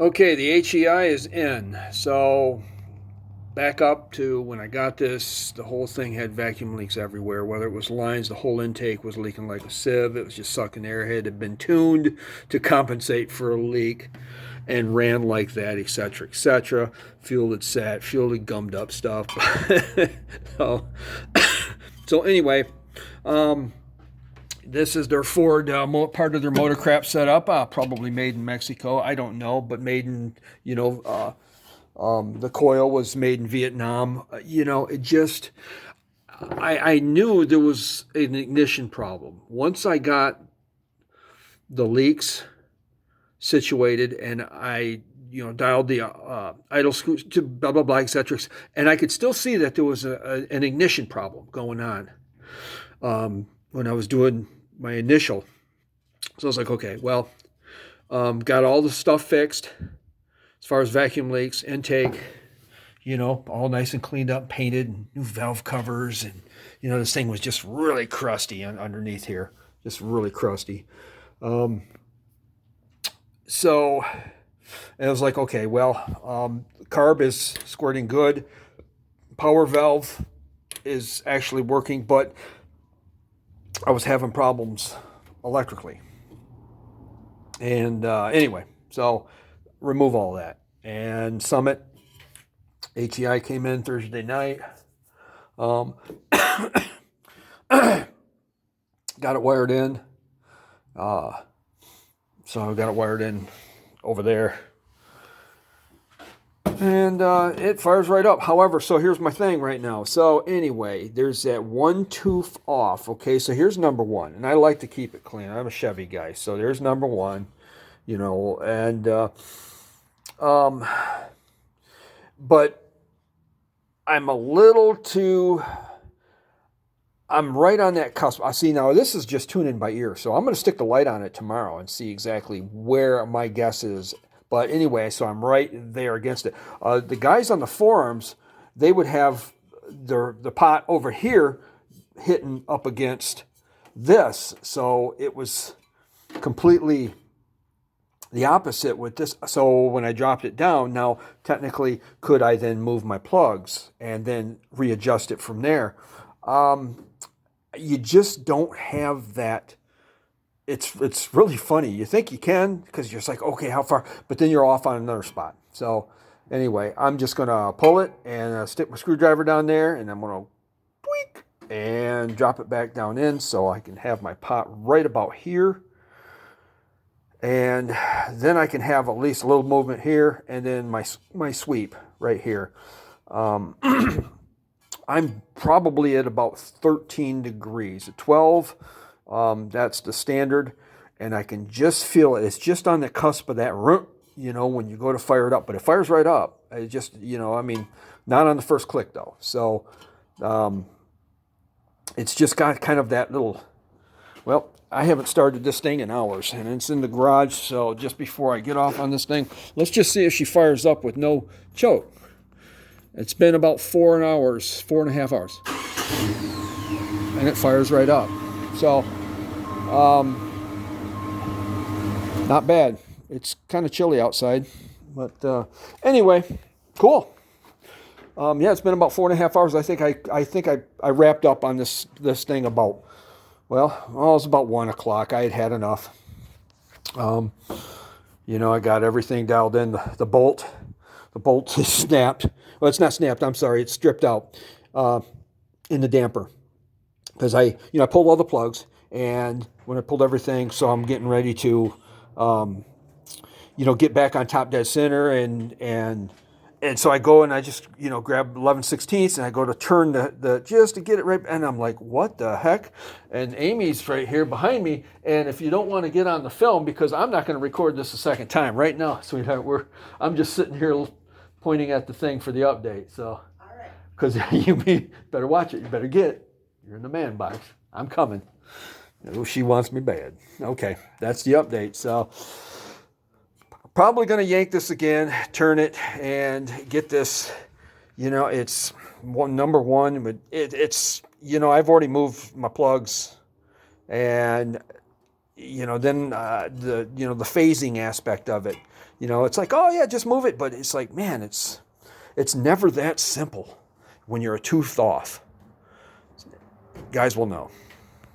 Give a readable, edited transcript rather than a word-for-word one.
Okay, the HEI is in. So back up to when I got this, the whole thing had vacuum leaks everywhere. Whether it was lines, the whole intake was leaking like a sieve. It was just sucking air. It had been tuned to compensate for a leak and ran like that, etc., etc. Fuel had sat, fuel had gummed up stuff. so, so anyway, um, this is their Ford part of their motor crap setup. Probably made in Mexico. I don't know, but made in the coil was made in Vietnam. It just I knew there was an ignition problem. Once I got the leaks situated and I dialed the idle screw to blah blah blah etc. And I could still see that there was an ignition problem going on when I was doing my initial. So I was like, okay, well, got all the stuff fixed as far as vacuum leaks, intake, all nice and cleaned up, painted, and new valve covers, and this thing was just really crusty underneath here, just really crusty. So and I was like, okay, well, carb is squirting good, power valve is actually working, but I was having problems electrically. And anyway, so remove all that. And Summit HEI came in Thursday night. Got it wired in. So I got it wired in over there. And it fires right up. However, so here's my thing right now. So anyway, there's that one tooth off. Okay, so here's number one. And I like to keep it clean. I'm a Chevy guy. So there's number one, and but I'm a little too, I'm right on that cusp. I see now this is just tuning by ear. So I'm going to stick the light on it tomorrow and see exactly where my guess is. But anyway, so I'm right there against it. The guys on the forums, they would have the pot over here hitting up against this. So it was completely the opposite with this. So when I dropped it down, now technically, could I then move my plugs and then readjust it from there? You just don't have that. It's really funny. You think you can because you're just like, okay, how far? But then you're off on another spot. So anyway, I'm just going to pull it and stick my screwdriver down there, and I'm going to tweak and drop it back down in so I can have my pot right about here. And then I can have at least a little movement here, and then my sweep right here. I'm probably at about 13 degrees. At 12, that's the standard, and I can just feel it. It's just on the cusp of that, when you go to fire it up. But it fires right up. It just, not on the first click, though. So it's just got kind of that little, well, I haven't started this thing in hours, and it's in the garage, so just before I get off on this thing, let's just see if she fires up with no choke. It's been about 4.5 hours, and it fires right up. So, not bad. It's kind of chilly outside, but anyway, cool. Yeah, it's been about 4.5 hours. I think I wrapped up on this thing about. Well, it was about 1 o'clock. I had enough. I got everything dialed in. The bolt is snapped. Well, it's not snapped. I'm sorry. It's stripped out in the damper because I pulled all the plugs, and when I pulled everything, so I'm getting ready to, get back on top dead center, and so I go and I just, grab 11/16 and I go to turn the just to get it right. And I'm like, what the heck? And Amy's right here behind me. And if you don't want to get on the film, because I'm not going to record this a second time right now, sweetheart, I'm just sitting here pointing at the thing for the update. So, because you better watch it. You better get it. You're in the man box. I'm coming. Oh, she wants me bad. Okay. That's the update. So, probably going to yank this again, turn it, and get this. It's number one, but it's I've already moved my plugs, and then the phasing aspect of it. It's like, oh yeah, just move it, but it's like, man, it's never that simple when you're a tooth off. Guys will know.